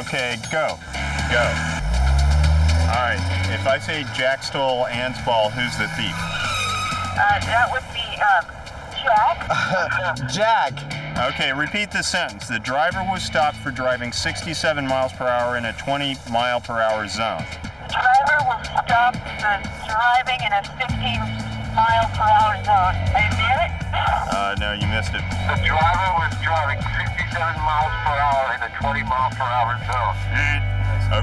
Okay, go. Go. All right, if I say Jack stole Ann's ball, who's the thief? That would be, Jack. Jack. Okay, repeat the sentence. The driver was stopped for driving 67 miles per hour in a 20 mile per hour zone. The driver was stopped for driving in a 15 mile per hour zone. I admit it? No, you missed it. The driver was driving 67 miles per hour in a 20 mile per hour zone.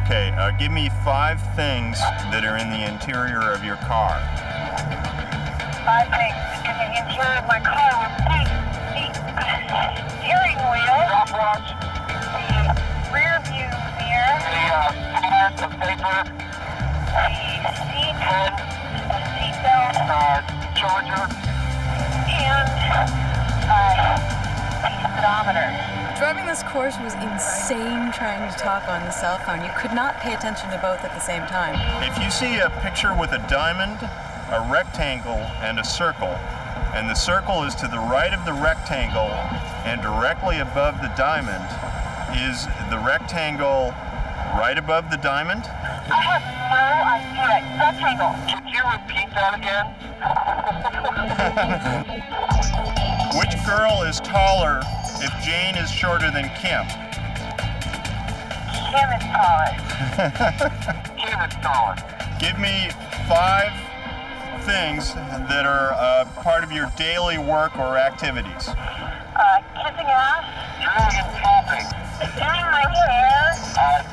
Okay, give me 5 things that are in the interior of your car. 5 things in the interior of my car was the steering wheel, Stopwatch, the rear view mirror, the pad of paper, the seat belt, charger. and the speedometer. Driving this course was insane trying to talk on the cell phone. You could not pay attention to both at the same time. If you see a picture with a diamond, a rectangle, and a circle, and the circle is to the right of the rectangle and directly above the diamond, is the rectangle right above the diamond? I have no idea. Rectangle. Could you repeat that again? Which girl is taller if Jane is shorter than Kim? Kim is taller. Kim is taller. Give me 5 things that are part of your daily work or activities. Kissing ass, Drilling and tapping. doing my hair,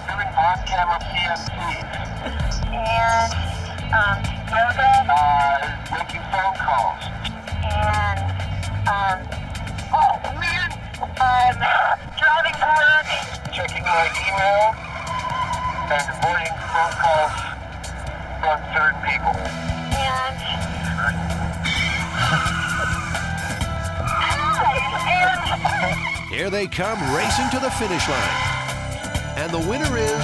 Doing on-camera PMCs. and yoga, Making phone calls. and driving to work, Checking my email. And avoiding phone calls from certain people. and Here they come racing to the finish line. And the winner is...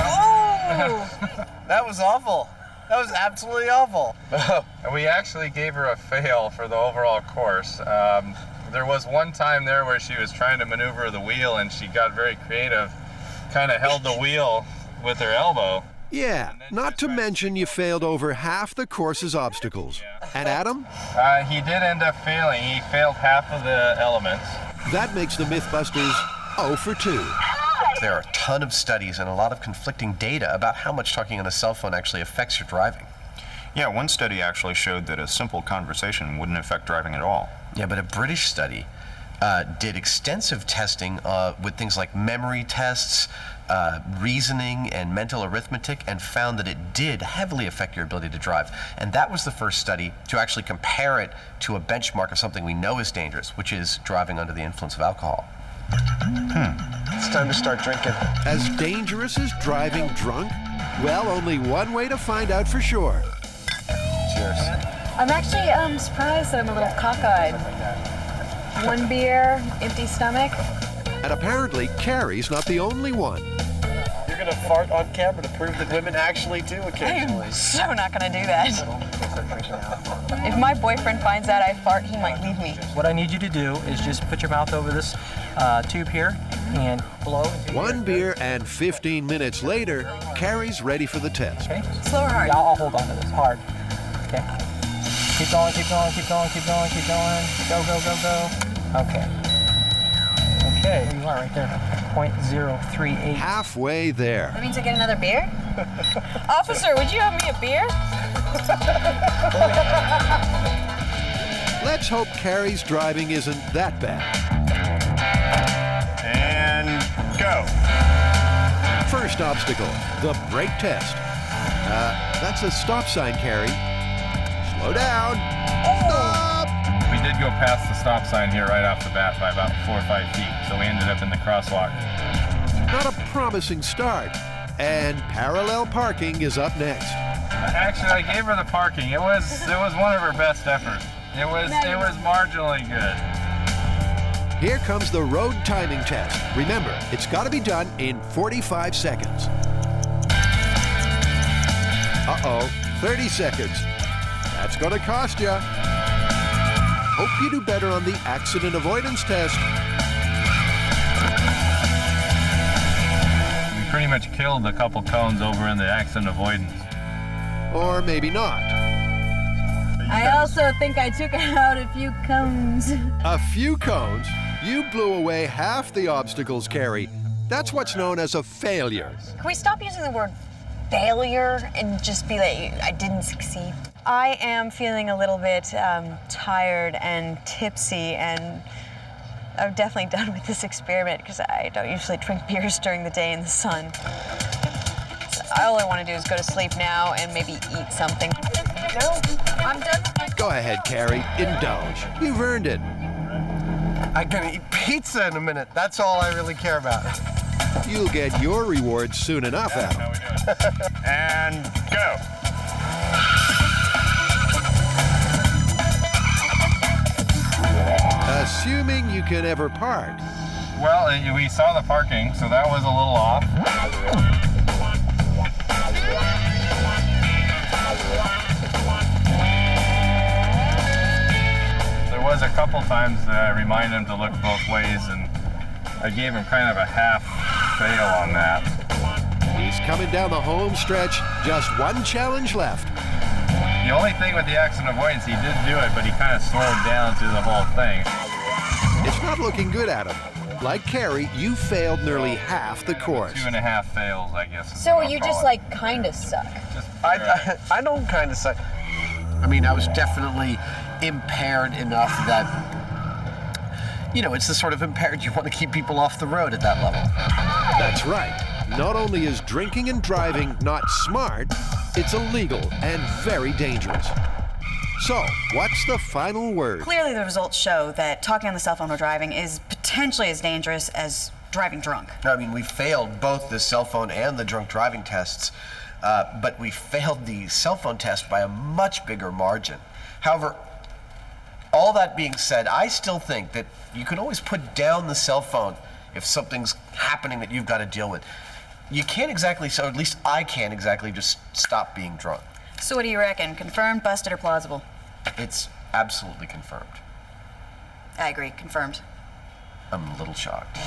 Oh! That was awful. That was absolutely awful. We actually gave her a fail for the overall course. There was one time there where she was trying to maneuver the wheel and she got very creative, kind of held the wheel with her elbow. Yeah, not to mention you failed over half the course's obstacles. And Adam? He did end up failing. He failed half of the elements. That makes the MythBusters 0 for 2. There are a ton of studies and a lot of conflicting data about how much talking on a cell phone actually affects your driving. Yeah, one study actually showed that a simple conversation wouldn't affect driving at all. Yeah, but a British study did extensive testing with things like memory tests, reasoning, and mental arithmetic, and found that it did heavily affect your ability to drive. And that was the first study to actually compare it to a benchmark of something we know is dangerous, which is driving under the influence of alcohol. It's time to start drinking. As dangerous as driving drunk? Well, only one way to find out for sure. Cheers. I'm actually surprised that I'm a little cockeyed. 1 beer, empty stomach. And apparently, Carrie's not the only one. You're gonna fart on camera to prove that women actually do occasionally. I'm so not gonna do that. If my boyfriend finds out I fart, he might leave me. What I need you to do is just put your mouth over this tube here and blow into 1 beer and 15 minutes later, Carrie's ready for the test. Okay? Slow or hard? Yeah, I'll hold on to this hard. Okay. Keep going, keep going, keep going, keep going, keep going. Go, go, go, go. Okay. Okay, there you are right there. 0.038. Halfway there. That means I get another beer? Officer, would you have me a beer? Let's hope Carrie's driving isn't that bad. And go. First obstacle, the brake test. That's a stop sign, Carrie. Slow down. Stop! We did go past the stop sign here right off the bat by about 4 or 5 feet, so we ended up in the crosswalk. Not a promising start. And parallel parking is up next. Actually, I gave her the parking. It was one of her best efforts. It was marginally good. Here comes the road timing test. Remember, it's got to be done in 45 seconds. Uh-oh, 30 seconds. That's going to cost you. Hope you do better on the accident avoidance test. much killed a couple cones over in the accident avoidance. Or maybe not. I also think I took out a few cones. A few cones? You blew away half the obstacles, Carrie. That's what's known as a failure. Can we stop using the word failure and just be like, I didn't succeed? I am feeling a little bit tired and tipsy, and I'm definitely done with this experiment because I don't usually drink beers during the day in the sun. So all I want to do is go to sleep now and maybe eat something. No, I'm done. Go ahead, Carrie. Indulge. You've earned it. I'm gonna eat pizza in a minute. That's all I really care about. You'll get your reward soon enough, Adam. How we doing? And go. Assuming you can ever park. Well, we saw the parking, so that was a little off. There was a couple times that I reminded him to look both ways, and I gave him kind of a half fail on that. He's coming down the home stretch. Just one challenge left. The only thing with the accident avoidance, he did do it, but he kind of slowed down through the whole thing. It's not looking good, Adam. Like Carrie, you failed nearly half the course. 2.5 fails, I guess. is So what I'll you call just it. like kind of suck. Just, I don't kind of say. I mean, I was definitely impaired enough that, you know, it's the sort of impaired you want to keep people off the road at that level. That's right. Not only is drinking and driving not smart, it's illegal and very dangerous. So, what's the final word? Clearly the results show that talking on the cell phone while driving is potentially as dangerous as driving drunk. I mean, we failed both the cell phone and the drunk driving tests, but we failed the cell phone test by a much bigger margin. However, all that being said, I still think that you can always put down the cell phone if something's happening that you've got to deal with. You can't exactly, so at least I can't exactly just stop being drunk. So what do you reckon? Confirmed, busted, or plausible? It's absolutely confirmed. I agree, confirmed. I'm a little shocked.